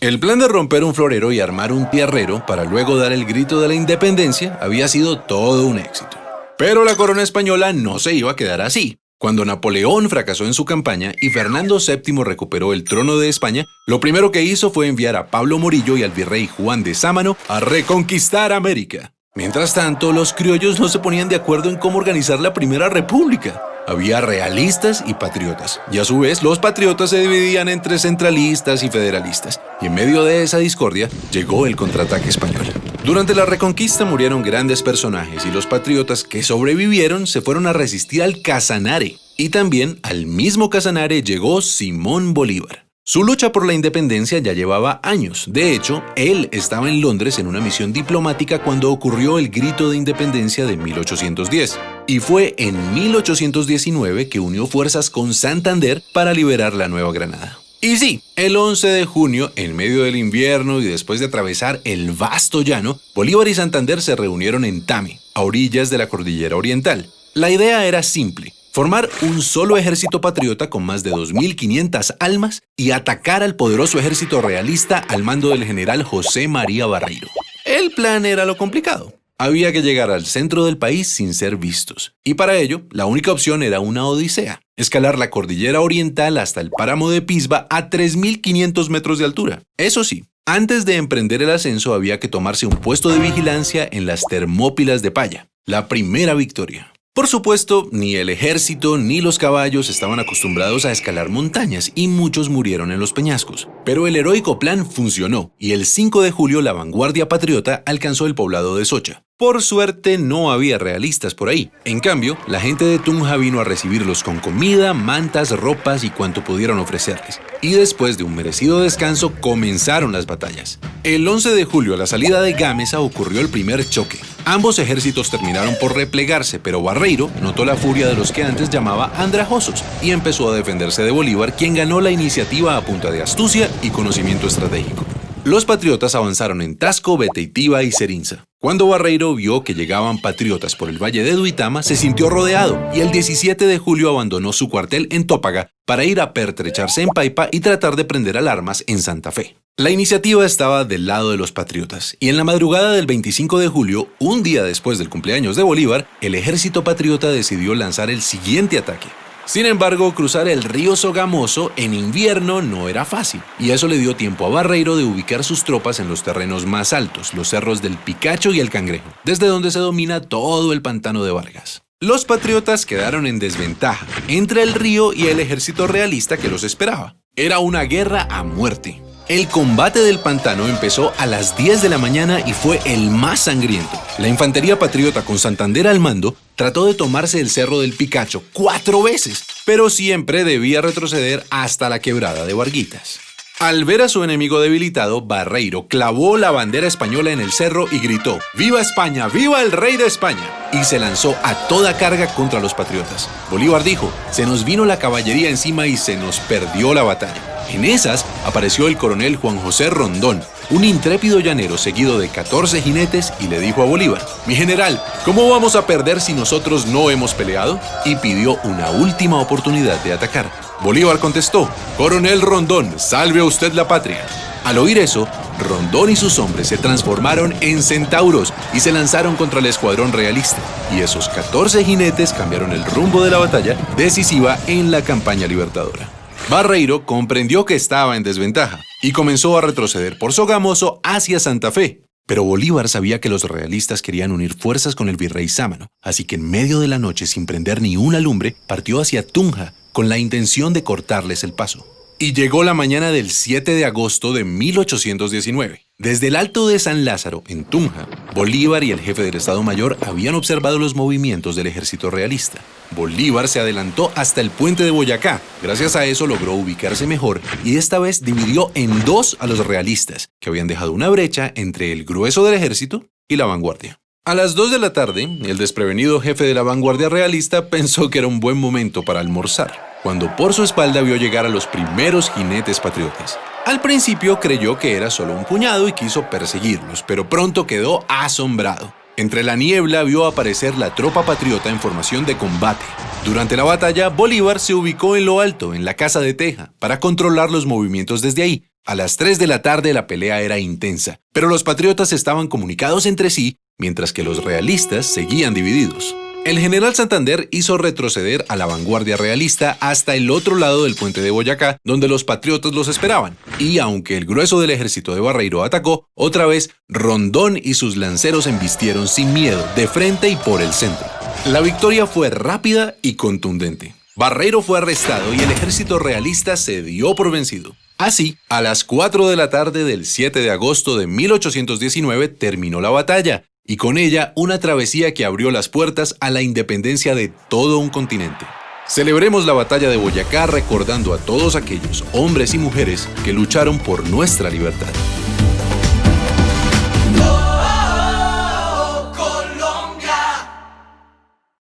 El plan de romper un florero y armar un tierrero para luego dar el grito de la independencia había sido todo un éxito. Pero la corona española no se iba a quedar así. Cuando Napoleón fracasó en su campaña y Fernando VII recuperó el trono de España, lo primero que hizo fue enviar a Pablo Morillo y al virrey Juan de Sámano a reconquistar América. Mientras tanto, los criollos no se ponían de acuerdo en cómo organizar la Primera República. Había realistas y patriotas, y a su vez los patriotas se dividían entre centralistas y federalistas, y en medio de esa discordia llegó el contraataque español. Durante la Reconquista murieron grandes personajes y los patriotas que sobrevivieron se fueron a resistir al Casanare, y también al mismo Casanare llegó Simón Bolívar. Su lucha por la independencia ya llevaba años. De hecho, él estaba en Londres en una misión diplomática cuando ocurrió el Grito de Independencia de 1810. Y fue en 1819 que unió fuerzas con Santander para liberar la Nueva Granada. Y sí, el 11 de junio, en medio del invierno y después de atravesar el vasto llano, Bolívar y Santander se reunieron en Tame, a orillas de la Cordillera Oriental. La idea era simple: formar un solo ejército patriota con más de 2.500 almas y atacar al poderoso ejército realista al mando del general José María Barreiro. El plan era lo complicado. Había que llegar al centro del país sin ser vistos. Y para ello, la única opción era una odisea: escalar la Cordillera Oriental hasta el páramo de Pisba a 3.500 metros de altura. Eso sí, antes de emprender el ascenso había que tomarse un puesto de vigilancia en las Termópilas de Paya, la primera victoria. Por supuesto, ni el ejército ni los caballos estaban acostumbrados a escalar montañas y muchos murieron en los peñascos. Pero el heroico plan funcionó y el 5 de julio la vanguardia patriota alcanzó el poblado de Socha. Por suerte no había realistas por ahí. En cambio, la gente de Tunja vino a recibirlos con comida, mantas, ropas y cuanto pudieron ofrecerles. Y después de un merecido descanso comenzaron las batallas. El 11 de julio a la salida de Gámeza ocurrió el primer choque. Ambos ejércitos terminaron por replegarse, pero Barreiro notó la furia de los que antes llamaba andrajosos y empezó a defenderse de Bolívar, quien ganó la iniciativa a punta de astucia y conocimiento estratégico. Los patriotas avanzaron en Tasco, Beteitiva y Serinza. Cuando Barreiro vio que llegaban patriotas por el valle de Duitama, se sintió rodeado y el 17 de julio abandonó su cuartel en Tópaga para ir a pertrecharse en Paipa y tratar de prender alarmas en Santa Fe. La iniciativa estaba del lado de los patriotas, y en la madrugada del 25 de julio, un día después del cumpleaños de Bolívar, el ejército patriota decidió lanzar el siguiente ataque. Sin embargo, cruzar el río Sogamoso en invierno no era fácil, y eso le dio tiempo a Barreiro de ubicar sus tropas en los terrenos más altos, los cerros del Picacho y el Cangrejo, desde donde se domina todo el pantano de Vargas. Los patriotas quedaron en desventaja entre el río y el ejército realista que los esperaba. Era una guerra a muerte. El combate del pantano empezó a las 10 de la mañana y fue el más sangriento. La infantería patriota con Santander al mando trató de tomarse el cerro del Picacho 4 veces, pero siempre debía retroceder hasta la quebrada de Varguitas. Al ver a su enemigo debilitado, Barreiro clavó la bandera española en el cerro y gritó: ¡Viva España! ¡Viva el rey de España! Y se lanzó a toda carga contra los patriotas. Bolívar dijo: se nos vino la caballería encima y se nos perdió la batalla. En esas apareció el coronel Juan José Rondón, un intrépido llanero seguido de 14 jinetes, y le dijo a Bolívar: mi general, ¿cómo vamos a perder si nosotros no hemos peleado? Y pidió una última oportunidad de atacar. Bolívar contestó: coronel Rondón, salve a usted la patria. Al oír eso, Rondón y sus hombres se transformaron en centauros y se lanzaron contra el escuadrón realista. Y esos 14 jinetes cambiaron el rumbo de la batalla decisiva en la campaña libertadora. Barreiro comprendió que estaba en desventaja y comenzó a retroceder por Sogamoso hacia Santa Fe. Pero Bolívar sabía que los realistas querían unir fuerzas con el virrey Sámano, así que en medio de la noche, sin prender ni una lumbre, partió hacia Tunja con la intención de cortarles el paso. Y llegó la mañana del 7 de agosto de 1819. Desde el Alto de San Lázaro, en Tunja, Bolívar y el jefe del Estado Mayor habían observado los movimientos del ejército realista. Bolívar se adelantó hasta el puente de Boyacá. Gracias a eso logró ubicarse mejor y esta vez dividió en dos a los realistas, que habían dejado una brecha entre el grueso del ejército y la vanguardia. A las 2 de la tarde, el desprevenido jefe de la vanguardia realista pensó que era un buen momento para almorzar, cuando por su espalda vio llegar a los primeros jinetes patriotas. Al principio creyó que era solo un puñado y quiso perseguirlos, pero pronto quedó asombrado. Entre la niebla vio aparecer la tropa patriota en formación de combate. Durante la batalla, Bolívar se ubicó en lo alto, en la Casa de Teja, para controlar los movimientos desde ahí, A las 3 de la tarde la pelea era intensa, pero los patriotas estaban comunicados entre sí, mientras que los realistas seguían divididos. El general Santander hizo retroceder a la vanguardia realista hasta el otro lado del puente de Boyacá, donde los patriotas los esperaban. Y aunque el grueso del ejército de Barreiro atacó, otra vez Rondón y sus lanceros embistieron sin miedo, de frente y por el centro. La victoria fue rápida y contundente. Barreiro fue arrestado y el ejército realista se dio por vencido. Así, a las 4 de la tarde del 7 de agosto de 1819 terminó la batalla, y con ella una travesía que abrió las puertas a la independencia de todo un continente. Celebremos la batalla de Boyacá recordando a todos aquellos hombres y mujeres que lucharon por nuestra libertad.